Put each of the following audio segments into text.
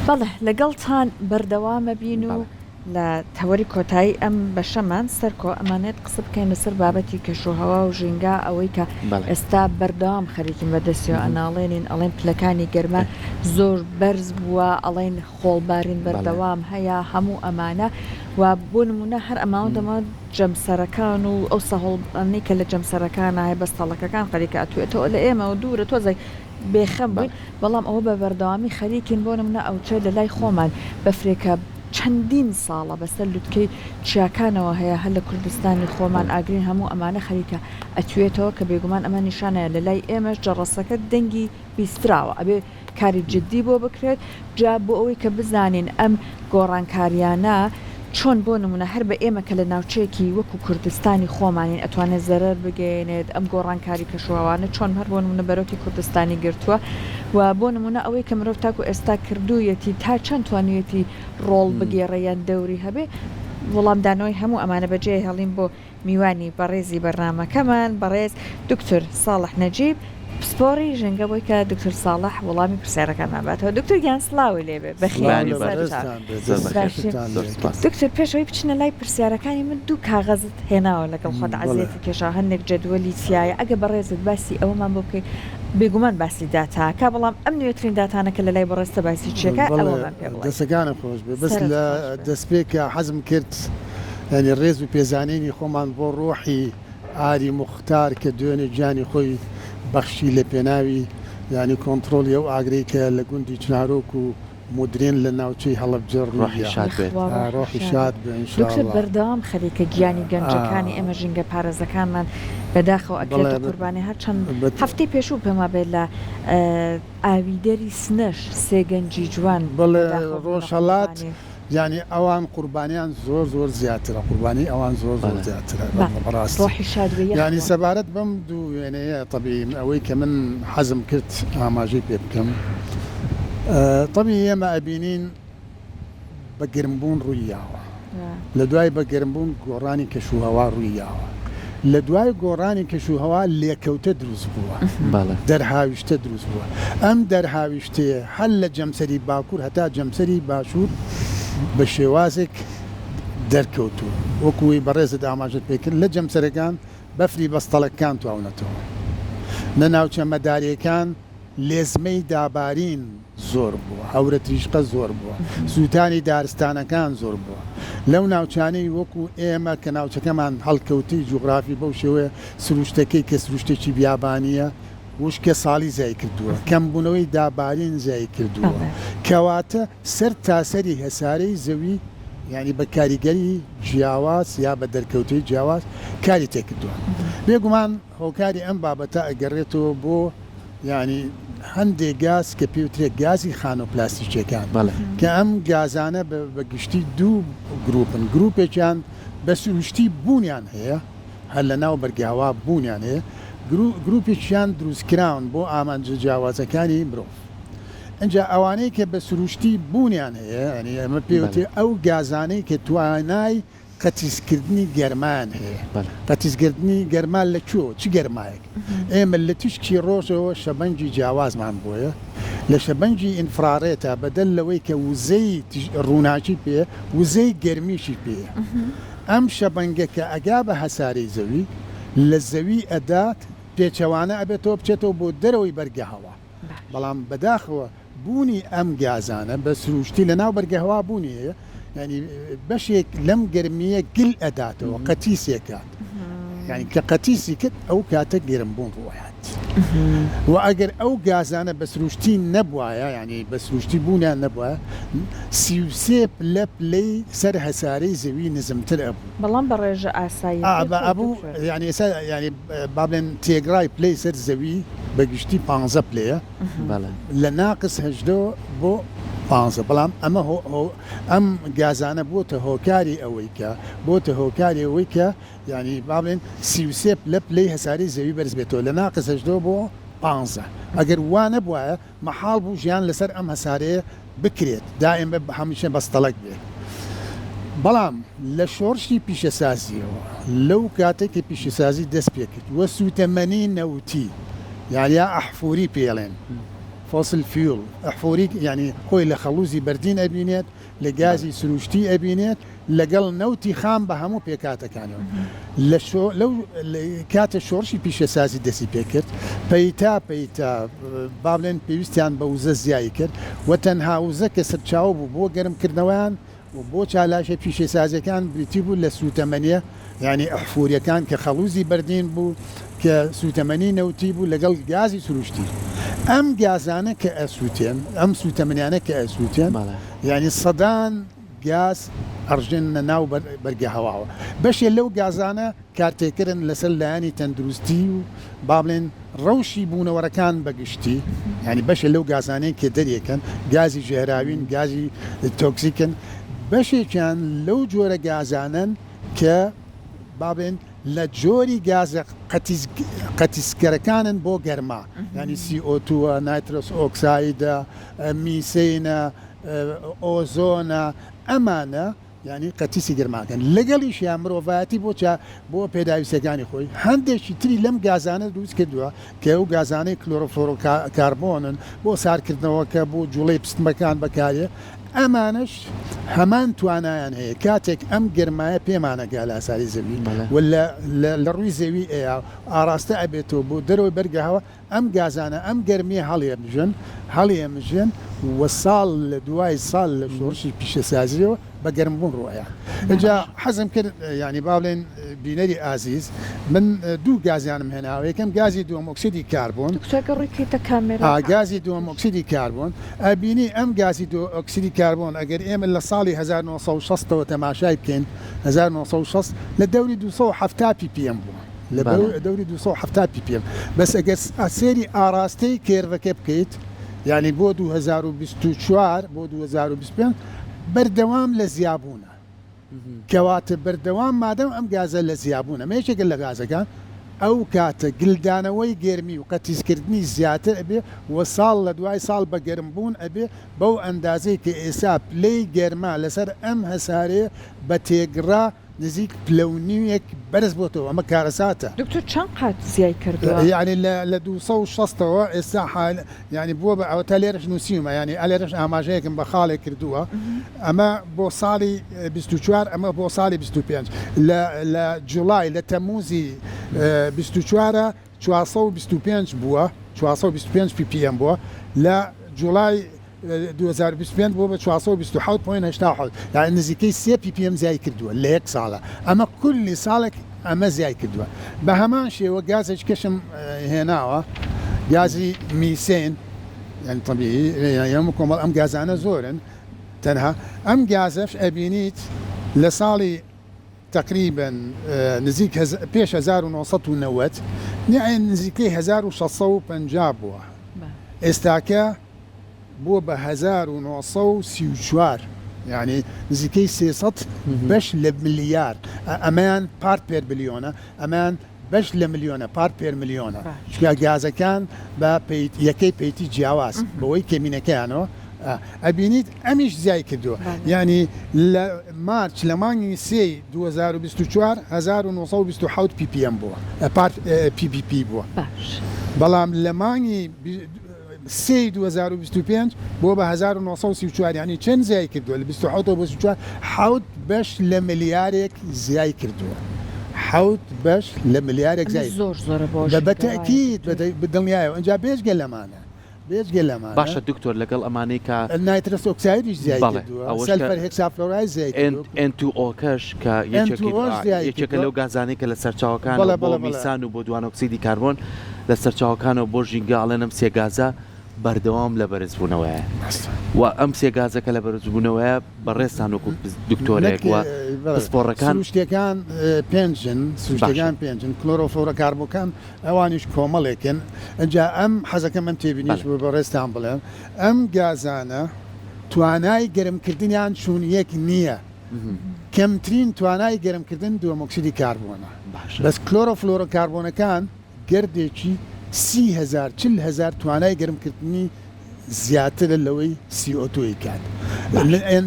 بەڵێ لەگەڵتان بەردەوامە بین و لە تەوەری کۆتایی ئەم بەشەمان سەرکۆ ئەمانێت قسە بکەین لەسەر بابەتی کەشوهەوا و ژینگا ئەوەی کە ئێستا بەردەوام خەریکین بەدەستیەوە ئەناڵێنین ئەڵێن پلەکانی گەرمە زۆر بەرز بووە ئەڵێن خۆڵبارین بەردەوام هەیە هەموو ئەمانە و بۆ نمونە هەر ئەماوە دەما جەمسەرەکان و ئەو سەهۆڵبانی کە لە جەمسەرەکان هەیە بەستەڵەکەکان خەریکە ئەتوێتەوە لە ئێمە و دوورە تۆزای بێخەم بووین بەڵام ئەوە بە بەردەوامی خەریکین بۆ نمونە ئەوچێ لە لای خۆمان بەفرێکە چەندین ساڵە بەسەر لوتکەی چیاکانەوە هەیە هەر لە کوردستانی خۆمان ئاگرین هەموو ئەمانە خەریکە ئەتوێتەوە کە بێگومان ئەمە نیشانەیە لە لای ئێمەش جەڕەسەکە دەنگی بیستراوە ئەبێ کاری جددی بۆ بکرێت جا بۆ ئەوەی کە بزانین ئەم گۆڕانکاریانە چۆن بۆ نمونە هەر بە ئێمە کە لە ناوچەیەکی وەکو کوردستانی خۆمانین ئەتوانێت زەرەر بگەێنێت ئەم گۆڕانکاری کەشوهەوانە چۆن هەر بۆ نمونە بەرەوکی کوردستانی گرتووە و بۆ نمونە ئەوەی کە مرۆڤ تاکو ئێستا کردوویەتی تا چەند توانویەتی ڕۆڵ بگێڕەیان دەوری هەبێ وەڵامدانەوەی هەموو ئەمانە بەجێ هەڵین بۆ میوانی بەڕێزی بەرنامەکەمان بەڕێز دکتۆر ساڵح نەجیب پسپۆری ژەنگە بۆی کە دکتۆر ساڵح وەڵامی پرسیارەکانمان باتەوە دکتۆر گیان سلااوی لێبێ بەخیانی دکتۆر پێشەوەی بچنە لای پرسیارەکانی من دوو کاغەزت هێناوە لەگەڵ خۆت عەزیەتی کێشا هەندێک جەدوەلی چیایە ئەگە بەڕێزت باسی ئەوەمان بۆ بکەیت بێگومان باسی داتاکە بەڵام ئەم نوێترین داتانەکە لە لای بەڕێستە باسی چیەکە ئەوەمان پێ بڵێ دەستەکانم خۆش بێ بەس لە دەستپێکە حەزم کرد ینی ڕێز و پێزانینی خۆمان بۆ ڕۆحی ئاری مختار کە دوێنێ گیانی خۆی بەخشی لە پێناوی ینی کۆنتترۆلی ئەو ئاگری کە لە گوندی چنارۆک و مدرێن لە ناوچەی هەڵەبجەر ڕۆحی شاد دکتۆر بەردەوام خەریکە گیانی گەنجەکانی ئێمە ژینگە پارێزەکانمان بەداخەوە ئەگرێتە قوربانی هەر چەند هەفتەی پێشوو پێما بێت لە ئاویدەری سنەش سێگەنجی جوان ڕۆژهەڵات ینی ئەوان قوربانیان زۆر زیاترە قوربانی ئەوان زۆر زیاترە ڕۆحی شاد ینی سەبارەت بەم دوو وێنەیە طبیعی ئەوەی کە من حەزم کرد ئاماژەی پێ بکەم طبیعی ئێمە ئەبینین بە گرمبوون ڕوویاوە لە دوای بە گرمبوون گۆڕانی کەشوهەوا ڕوویاوە لە دوای گۆڕانی کەشوهەوا لێکەوتە دروست بووە دەرهاویشتە دروست بووە ئەم دەرهاویشتەیە هەر لە جەمسەری باکوور هەتا جەمسەری باشوور بە شێوازێک دەرکەوتووە وەکوی بەڕێزت ئاماژت پێکرد لە جەمسەرەکان بەفری بەستەڵەکان تواونەتەوە لە ناوچە مەداریەکان لێزمەی دابارین زۆر بووە هەورە تریشقە زۆر بووە سووتانی دارستانەکان زۆر بووە لەو ناوچانەی وەکو ئێمە کە ناوچەکەمان هەڵکەوتی جوغرافی بەو شێوەیە سروشتەکەی کە سروشتێکی بیابانیە وشکە ساڵی زای کردووە کەمبوونەوەی دابارین زای کردووە کەواتە سەر تاسەری هەسارەی زەوی ینی بە کاریگەری جیاواز یا بە دەرکەوتەی جیاواز کاری تێکردووە بێگومان هۆکاری ئەم بابەتە ئەگەڕێتەوە بۆ ینی هەندێک گاز کە پێوترێ گازی خانە و پلاستیکیەکان کە ئەم گازانە بە گشتی دوو گروپن گروپێکیان بە سروشتی بوونیان هەیە هەر لە ناو بەرگاوا بوونیان هەیە گروپێکیان دروستکراون بۆ ئامانجە جیاوازەکانی مرۆڤ ئەجا ئەوانەی کە بە سروشتی بوونیان هەیە ئەنی ئەمە پێوتێ ئەو گازانەی کە توانای قەتیسکردنی گەرمان هەیە قەتیسکردنی گەرمان لە چی گەرمایەک ئێمە لە تشکی ڕۆژەوە شەبەنجی جیاوازمان بۆیە لە شەبەنجی ئینفرارێتە بەدەل لەوەی کە وزەی ڕووناچی پێ وزەی گەرمیشی پێە ئەم شەبەنگە کە ئەگا بە هەساری زەوی لە زەوی ئەدات پێچەوانە ئەبێتەوە بچێتەوە بۆ دەرەوەی بەرگەهەوا بەڵام بەداخەوە بوونی ئەم گازانە بە سروشتی لە ناو بەرگەهەوا بوونی هەیە ینی بەشێک لەم گەرمیە گل ئەداتەوە قەتیسێکات ینی کە قەتیسی کرد ئەو کاتە گەرمبوون ڕۆیات و ئەگەر ئەو گازانە بە سروشتی نەبوایە ینی بە سروشتی بوونیان نەبووە سیوسێ لە پلەی سەر هەسارەی زەوی نزمتر ئەبوو بەڵام بە ڕێژە ئاسایی ئەبوو ینی ئێستا ینی با بڵێن تێگرای پلەی سەر زەوی بەگشتی 15 پلەیە لە ناقص 18 بۆ 15 بەڵام ئەمە ئەم گازانە بۆتە هۆکاری ئەوەی کە ینی با بڵێن 33 لە پلەی هەساری زەوی بەرز بێتەوە لە ناقص 18 بۆ 15 ئەگەر وانە بواە مەحاڵ بوو ژیان لەسەر ئەم هەسارەیە بکرێت دائیم هەمیشە بەستەڵک بێت بەڵام لە شۆڕشی پیشەسازیەوە لەو کاتێکی پیشەسازی دەست پێ کرد وە سوتەمەنی نەوتی یانیا ئەحفوری پێڵێن فۆسل فیول ئەحفۆری يعني خۆی لە خەڵوزی بەردین ئەبینێت لە گازی سروشتی ئەبینێت لەگەڵ نەوتی خام بە هەموو پێکاتەکانەوە لەو کاتە شۆڕشی پیشەسازی دەستی پێکرد پەیتا با بڵێن پێویستیان بە وزە زیایی کرد و تەنها وزە کە سەرچاو بوو بۆ گەرمکردنەوەیان و بۆ چالاشە پیشەسازیەکان بریتی بوو لە سوتەمەنیە یعنی ئەحفوریەکان کە خەڵوزی بەردین بوو کە سوتەمەنی نەوتی بوو لەگەڵ گازی سروشتی ئەم گازانە کە ئەسووتێن ئەم سوتەمەنیانە کە ئەسووتێن یعنی سەدان گاز ئەڕژێنە ناو بەرگە هەواوە بەشێ لەو گازانە کارتێکردن لەسەر لایانی تەندروستی و با بڵێن ڕەوشی بوونەوەرەکان بەگشتی ینی بەشێ لەو گازانەی کە دەریەکەن گازی ژێراوین گازی تۆکسیکن بەشێکیان لەو جۆرە گازانن کە با بڵێن لە جۆری گازە قەتیسکەرەکانن بۆ گەرما ینی CO2 نایترۆس ئۆکسایدە میسینە ئۆزۆنە ئەمانە ینی قەتیسی گەرماکەن لەگەڵیشیان مرۆڤایەتی بۆ پێداویستەکانی خۆی هەندێکی تری لەم گازانە دروست کردووە کە ئەو گازانەی کلۆرۆفلۆرۆکاربۆنن بۆ سارکردنەوەکە بۆ جوڵەی پستمەکان بەکارێ ئەمانش هەمان توانایان هەیە کاتێک ئەم گەرمایە پێمانەگا لە ئاساری زەوی لە ڕووی زەوی ئاراستە ئەبێتەوە بۆ دەرەوەی بەرگەهەوە ئەم گازانە ئەم گەرمیە هەڵێمژن و ساڵ لە دوای ساڵ لە شۆڕشی پیشەسازیەوە بە گەرمبوون ڕۆیە اینجا حەزم کرد ینی با بڵێن بینەری ئازیز من دوو گازیانم هێناوە یەکەم گازی دووەم ئۆکسیدی کاربۆن گازی دووەم ئۆکسیدی کاربۆن ئەبینی ئەم گازی ئۆکسیدی کاربۆن ئەگەر ئێمە لە ساڵی 1960ەوە تەماشای بکەین 1960 لە دەوری 270 ppm بووە لە دەوری 270 ppm بەس ئەگەر سێری ئاراستەی کێرڤەکە بکەیت یعنی بۆ 2024 بۆ 2025 بەردەوام لە زیابوونە کەواتە بەردەوام مادەم ئەم گازە لە زیابوونە مێشێکە لە گازەکان ئەو کاتە گلدانەوەی گێرمی و قەتیسکردنی زیاتر ئەبێ و ساڵ لە دوای ساڵ بە گەرمبوون ئەبێ بەو ئەندازەی کە ئێسا پلەی گەرما لەسەر ئەم هەسارەیە بە تێگڕا نزیک پلەونیویەک بەرز بۆتەوە ئەمە کارەساتە دکتۆر چەند قات زیای کردووە یعنی لە 260ەوە ئێستا حال ینی بووە بە ئەوە تا لێرەش نووسیمە ینی ئەلێرەش ئاماژەیەکم بە خاڵێک کردووە ئەمە بۆ ساڵی 24 ئەمە بۆ ساڵی 25 لە جوڵای لە تەموزی 24 425 بووە 425 ppm بووە لە جوڵای 2025 بۆ بە 427.8 یعنی نزیکەی 3 ppm زیای کردووە لە یەک ساڵە ئەمە کولی ساڵێک ئەمە زیای کردووە بە هەمان شێوە گازێک کەشم هێناوە گازی میسین یعنی طبیعی هەموو کۆمەڵ ئەم گازانە زۆرن تەنها ئەم گازەش ئەبینیت لە ساڵی تقریبا نزیک پێش 1990 نزیکەی 1650 بووە ئێستاکە بۆ بە 1934 یعنی نزیکەی 300 بەش لە ملیار ئەمان پارت پێر بلیۆنە ئەمان بەش لە ملیۆنە پارت پێر ملیۆنە چکە گازەکان بە یەکەی پەیتی جیاواز بەوەی کەمینەکەیانەوە ئەبینیت ئەمیش زیای کردووە ینی لە مارچ لە مانگی 2024 1927 ppm بووە PPP بووە بەڵام لە مانگی 2025 بۆ بە 1934 ینی چەند زیای کردووە لە 27 بۆ 24 حوت بەش لە ملیارێک زیای کردووە حوت بەش لە ملیارێک زیای زۆر بەتەکید بدڵنیایەوە ئەنجا بێژگە لەمانە باشە دکتۆر لەگەڵ ئەمانەی کە نایترۆس ئۆکسایدیش زیای کردووە سەلفەر هێکسافلۆراید زیای کردووە N2O کەش کە یەکێکە لەو گازانەی کە لە سەرچاوەکان بۆ میسان و بۆ دوان ئۆکسیدی کاربۆن لە سەرچاوەکانەوە بۆ ژینگەڵێن ئەم سێ گازە بەردەوام لە بەرزبوونەوەیە و ئەم سێ گازەکە لە بەرزبوونەوەیە بەڕێستان وەکو دکتۆرێک وە پسپۆڕەکان سروشتەکان پێنجن کلۆرۆفلۆرە کاربۆکان ئەوانیش کۆمەڵێکن ئەنجا ئەم حەزەکە من تێبینیش بۆ بەڕێستان بڵێن ئەم گازانە توانای گەرمکردنیان چوون یەک نییە کەمترین توانای گەرمکردن دووەم ئۆکسیدی کاربۆنە بەس کلۆرۆفلۆرە کاربۆنەکان گردێکی 40,000 توانای گەرمکردنی زیاتر لەوەی CO2 کات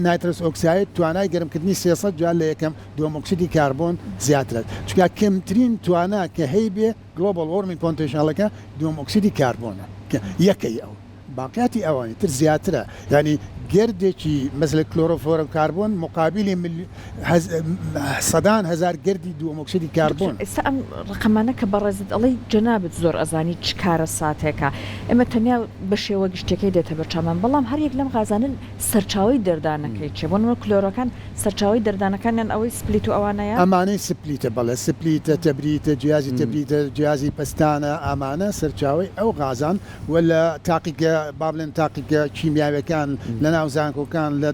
نایترۆس ئۆکساید توانای گەرمکردنی 300 جار لە یەکەم دووەم ئۆکسیدی کاربۆن زیاترە چونکە کەمترین توانا کە هەی بێ گلۆبال وۆرمینگ پۆتێنشیالەکە دووەم ئۆکسیدی کاربۆنە یەکەی ئەو باقیاتی ئەوانی تر زیاترە یعنی گردێکی مثل کلۆرۆفلۆرۆکاربۆن مقابلی سەدان هزار گردی دووەمەکسیدی کاربۆن. ئێستا ئەم ڕقەمانە کە بەڕێزت ئەڵەی جەنابەت زۆر ئەزانی چ کارە ساتێکە ئێمە تەنیا بە شێوە گشتەکەی دێتە بەرچاومان بەڵام هەر یەک لەم غازانن سەرچاوی دەردانەکەی چێ بۆ نمونە کلۆرەکان سەرچاوی دەردانەکانیان ئەوەی سپلیت و ئەوانەیە ئەمانەی سپلیتە بەڵێ سپلیتە تەبریتە جیازی تەبریتە جیازی پستانە ئامانە سەرچاوی ئەو غازان ولا تاقیکە بابلێن تاقیکە کیمیاوەکان لە ناو زانکۆکان لە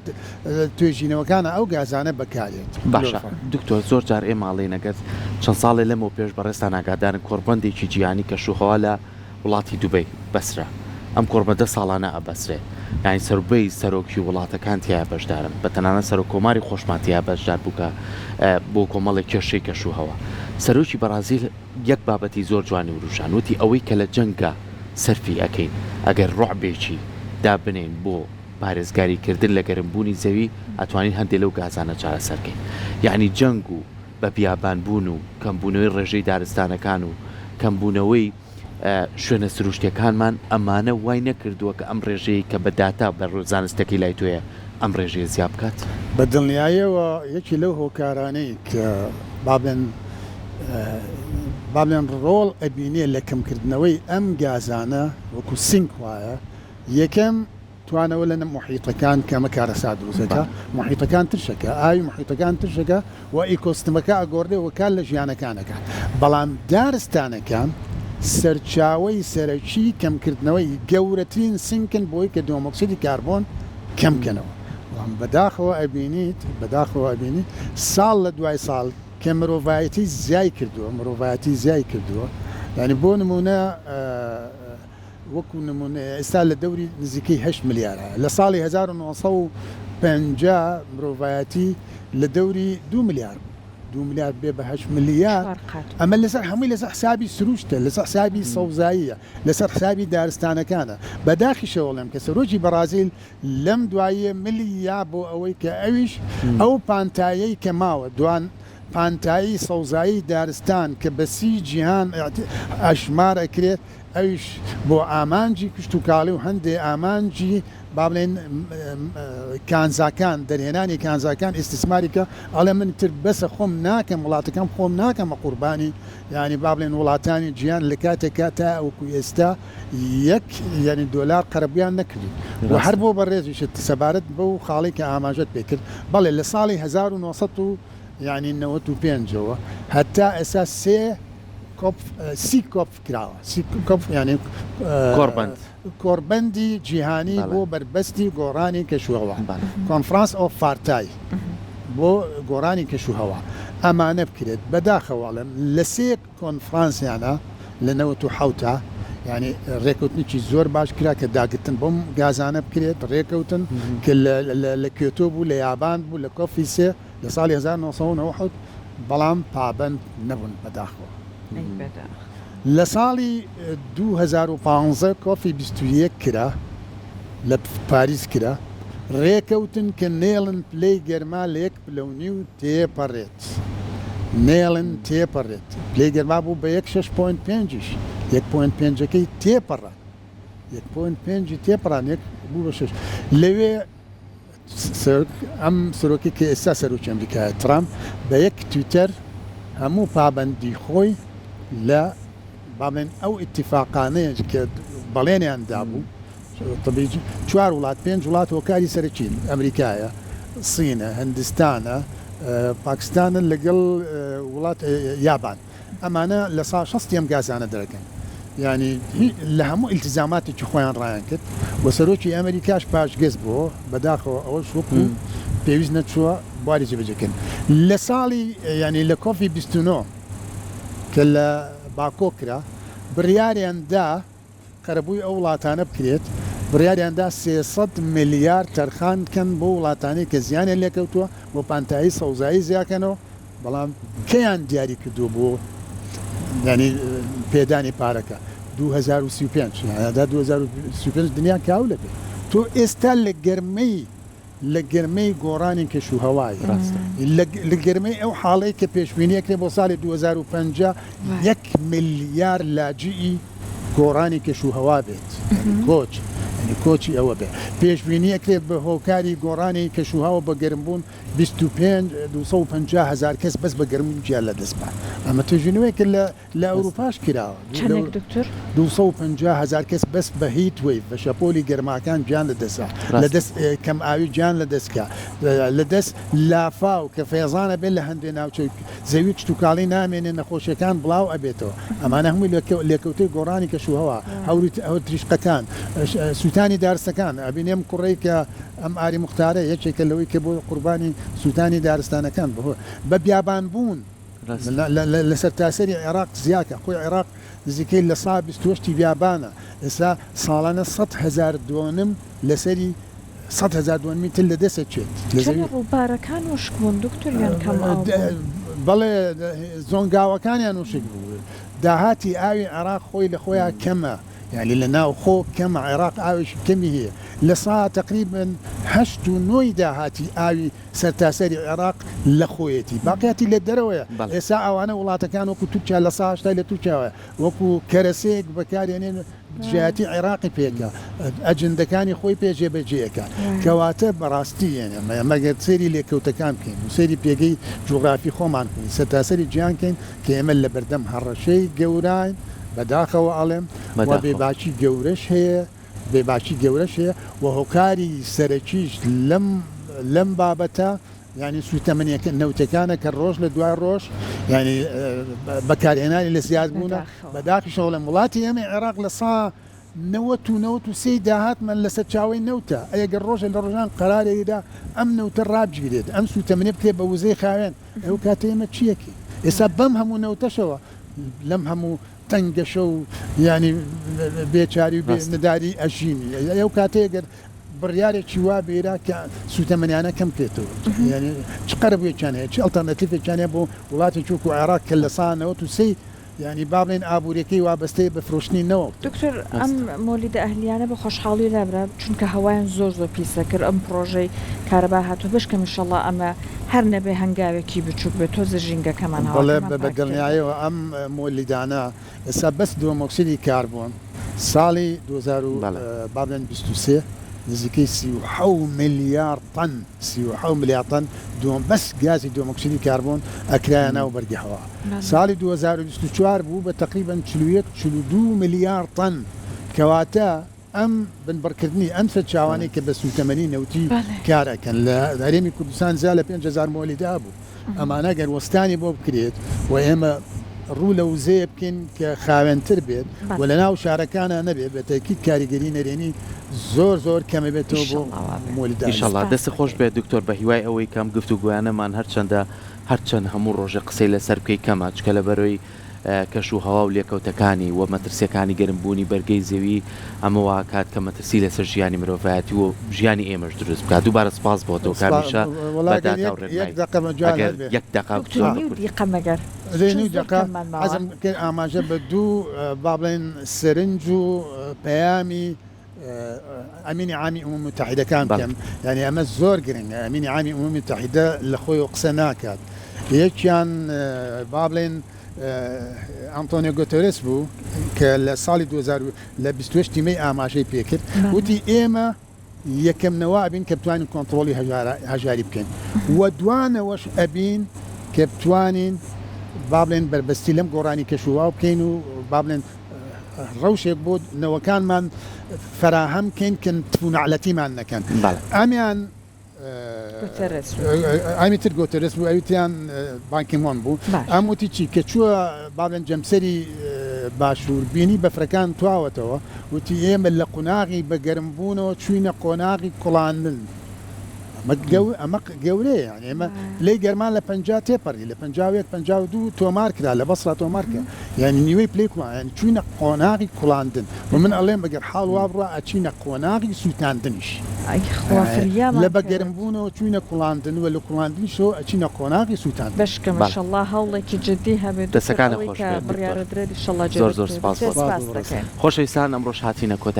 توێژینەوەکانە ئەو گازانە بەکارێت. باشە دکتۆر زۆر جار ئێماڵی نەگەت چەند ساڵێ لەمەوە پێش بەڕێستان ئاگادارن کۆربەندێکی جیهانی کە شوخەوە لە وڵاتی دوبەی بەسرە ئەم کۆربەندە ساڵانە ئەبەسرێ یعنی سەربەی سەرۆکی وڵاتەکان تیا بەشدارن بە تەنانە سەرۆک کۆماری خۆشماتیا بەشدار بووکە بۆ کۆمەڵێک کێشەی کەشوهەوە. سەرۆکی بەرازیل یەک بابەتی زۆر جوانی وروژان وتی ئەوەی کە لە جەنگە سەرفی ئەەکەین ئەگەر ڕوعبێکی دابنین بۆ پارێزگاریکردن لە گەرمبوونی زەوی ئەتوانین هەندێک لەو گازانە چارەسەرکەین. یعنی جەنگ و بە بیابانبوون و کەمبوونەوەی ڕێژەی دارستانەکان و کەمبوونەوەی شوێنە سروشتەکانمان ئەمانە وای نەکردووە کە ئەم ڕێژەیە کە بەداتا بە ڕۆزانستەکەی لای تۆیە ئەم ڕێژەیە زیاب بکات. بە دڵنیاییەوە یەکی لەو هۆکارانەی کە بابلێن ڕۆڵ ئەبینێ لە کەمکردنەوەی ئەم گازانە وەکو سینک وایە یەکەم توانەوە لە محیطەکان کەمە کارەسا دروستەکە محیطەکان ترشەکە ئاوی محیطەکان ترشەکە و ئیکۆستمەکە ئەگۆڕێ وەکار لە ژیانەکانەکە بەڵام دارستانەکان سەرچاوەی سەرەکی کەمکردنەوەی گەورەترین سینکن بۆی کە دووەمەکسیدی کاربۆن کەمکەنەوە. بەداخەوە ئەبینیت ساڵ لە دوای ساڵ کە مرۆڤایەتی زیای کردووە یعنی بۆ نمونە وەکو نمونە ئێستا لە دەوری نزیکەی 8 میلیارە لە ساڵی 1950 مرۆڤایەتی لە دەوری 2 میلیارد بێ بە 8 میلیارد ئەمە لەسەر هەمووی لەسەر حسابی سروشتە لەسەر حسابی سەوزاییە لەسەر حسابی دارستانەکانە بەداخیشەوە لەم کە سەرۆکی بەرازیل لەم دواییە ملیە بۆ ئەوەی کە ئەویش ئەو پانتایەی کە ماوە دوان پانتایی سەوزایی دارستان کە بەسی جیهان ئەشمار ئەکرێت ئەویش بۆ ئامانجی کشت و کاڵی و هەندێ ئامانجی با بڵێن کانزاکان دەرهێنانی کانزاکان ئیسtismاریکە ئەڵێ من تر بەسە خۆم ناکەم وڵاتەکەم خۆم ناکەمە قوربانی یعنی با بڵێن وڵاتانی گیان لە کاتێکا تا ئەوکو ئێستا یەک یعنی دۆلار قەرەبیان نەکردین و هەر بۆ بەڕێزیشت سەبارەت بەو خاڵی کە ئاماژەت پێکرد بەڵێ لە ساڵی 1990 یعنی 95ەوە هەتا ئێستا سی کۆپ کراوە ینی کۆربەندی جیهانی بۆ بربەستی گۆڕانی کەشوهەوا کۆنفرانس ئۆف فارتای بۆ گۆڕانی کەشوهەوا ئەمانە بکرێت بەداخەواڵم لە سێ کۆنفرانسیانە لە 97 ینی ڕێکەوتنیی زۆر باش کرا کە داگرتن بۆم گازانە بکرێت ڕێکەوتن کە لە کێتۆ بوو لە یابان بوو لە کۆفی سێ لە ساڵی 1990 بەڵام پابند نەبوون بەداخەوە. لە ساڵی 2015 کۆفی 21 کرا لە پاریس کرا ڕێکەوتن کە نێڵن پلەی گەرما لە 1.5 تێپەڕێت نێڵن تێپەڕێت پلەی گەرما بوو بە 6.5 1.5ەکەی تێپەڕە 1.5 تێپەڕان بوو بە 6 لەوێ ئەم سەرۆکی کە ئێستا سەرۆکی ئەمریکای ترامپ بە یەک تویتەر هەموو پابەندی خۆی لە باڵێن ئەو ئیتیفاقانەیە کە بەڵێنیان دابوو 4 وڵات 5 وڵات هۆکاری سەرەکی ئەمریکایە سینە هەندستانە پاکستانە لەگەڵ وڵات یابان ئەمانە لە ساڵ 60 ئەم گازانە دەرەکەن ینی لە هەموو ئیلتیزاماتێکی خۆیان ڕایان کرد و سەرۆکی ئەمریکاش پاشگەز بووە بەداخەوە ئەوەش وەکو پێویست نەچووە بواری جێبەجێکردن لە ساڵی ینی لە کۆفی 29 کە لە باکۆ کرا بڕیاریاندا قەرەبووی ئەو وڵاتانە بکرێت بڕیاریاندا 300 میلیارد تەرخان بکەن بۆ وڵاتانی کە زیانیان لێکەوتووە بۆ پانتایی سەوزایی زیاکەنەوە بەڵام کەیان دیاری کردو بۆ ینی پێدانی پارەکە 2035 دنیا کاو لەبێ تۆ ئێستا لە گەرمەی گۆڕانی کەشوهەوای لە گەرمەی ئەو حاڵەی کە پێشبینیەکرێ بۆ ساڵی 2050 1 میلیارد لاجئی گۆڕانی کەشوهەوا بێت کۆچ يعني كوتشي أو به بيش بيني أكتب بهوكاري قراني كشوها وبقرمبون 250,000 كيس بس بقرمبون جال دسبع أما تجنوي كلا لا أوروباش كلا شنك دكتور 250,000 كيس بس بهيت ويف بشابولي قرما كان جان لدسا لدس كم آوي جان لدسكا لدس لافاو كفيزانة بلا هندنا زويك تكالي نامين نخوش كان بلاو أبيتو أما أنا هم اللي كوتي قراني كشوها أو تريشقا كان سوتاني دارستان أبينيم كوريك أم آري مختارة يجي كلوي كبو قرباني سوتاني دارستان كان بهو ببيابان بون لسر تأثير العراق زياكة أخوي العراق زيكي اللي صعب استوشتي بيابانا إسا صالنا 100,000 دونم لسري 100,000 دونم تل دست شيت كان الروبارة كانوا شكون دكتور يعني كم بله زونغاوا كان يعني شكون دهاتي آوي عراق خوي لخويا كما يعني لنا خو كم عراق آوي كم هي لصا تقريبا هشتو نويدا هاتي آوي سرتاسري عراق لخويتي باقياتي للدروية إساء وأنا والله كان وكو توتشا لصا اشتاي لتوتشا وكو كرسيك بكاري يعني جهاتي عراقي بيكا أجندة كاني خوي بيجي بجيكا كواتب راستي يعني ما قد سيري لكوتكام كين وسيري بيجي جغرافي خومان كين سرتاسري جيان كين كيمل لبردم هرشي جوراين بداخل وعلم وبباشي جورش هي بباشي جورش هي وهكاري سرچيش لم بابتا يعني سو 8 نوتكانه كالروش لدواء الروش يعني بكارينا اللي زيادبونا بداخل شغل مولاتي يم العراق لصا نوتو سيداهات من لسچاوي نوتا اي الروش الرجان قرار يدا ام نوت الراب جديد ام سو 8 بكي بوزي خاوين او كاتيمه تشيكي يسبمهم نوتشوا لمهم تنقشوا يعني بيتشاري نداري أشيني يو كاتيجر برياري شوابي را سوتمنيانا كم كيتو يعني تقرب كان هيك الترناتيف كان يبو ولاتي تشوفوا عراق كل صانه وتسي يعني بابلين ابوريكي وابستي بفروشني نو دكتور ام مولد اهليانه بخوش حالي لابرا چونك هوايان زور بيسكر ام بروجي كهرباء هاتو بشكم ان شاء الله اما هر نبي هنگاوي بچوك بتوز جينجا كمان هوا والله بدلني ايوه ام مولدانا بس دو اكسيد كربون صالي 2000 بابلين 23 نزكي سيوحو مليار طن دوم بس غاز دوم اكسيد كربون اكرانا وبرقي هواء صالي 2024 بو تقريبا 32 مليار طن كواتا ام بنبركدني ام فتشاواني كبس 80 نوتي كارا كان هريمي كردستان زال بين جزار مولد ابو اما انا قال وستاني بوب كريت واما رولا وزيب كن كخاوين تربيت ولا ناو شاركانا نبي بتاكيد كاريجري نريني زور كم بيتو مولد ان شاء الله دس خوش به دكتور بهواي اوي كم گفتو گوانه من هرچند همون روز قسەی لەسەر بکەی کەمە چکە لە بەرەوەی کەش و هەوا و لێکەوتەکانی و مەترسیەکانی گەرمبوونی بەرگەی زەوی ئەمەوە کات کە مەترسی لەسەر ژیانی مرۆڤایەتی و ژیانی ئێمەش دروست بکات. دووبارە سپاس بۆ تۆ کامیشە بەداتا و ڕێنمایی. یەک دقیقە زينو دقة عزم كان أماجة بدو بابلين سرنجو بيامي أمين عامي أمم متحدة كم يعني أما الزور قرين أمين عامي أمم متحدة لخوي قسناكات يكان بابلين أنطونيو غوتيريس بو كالصالي 2000 لبستوش تيمي أماجة بيكر وتي إيما يكم نوابين كبتوانين كنترولي هجاري بكين ودوانا وش أبين كبتوانين بابلين بربستي لم قراني كشوا وكينو بابلين روشك بود نو كان من فراهم كن تفون على تيمان كان اميان غوتيريس امي ترغوتيريس بو ايتيان بانكي مون بو اموتي تشي كشوا بابلين جمسري باشور بيني بفركان تواوتو وتي يم لقناغي بقرمبونو تشوينا قناغي كولانن أمق جوري يعني ما لي جرمان لبنجا تيبري لبنجاويت بنجاو دو تومارك لا لبصرة تومارك يعني نيوي بليكوا يعني تشينا قناغي كولاندن ومن الله بقر حال وابرا تشينا قناغي سوتاندنش أي خوافريا ما لبقرمبونو تشينا كولاندن ولا كولاندن شو تشينا قناغي سوتاندن بشك ما شاء الله هولك جديها بدو دسكان خوش بريار دريد إن شاء الله زور سپاس خوش إنسان أمروش هاتينا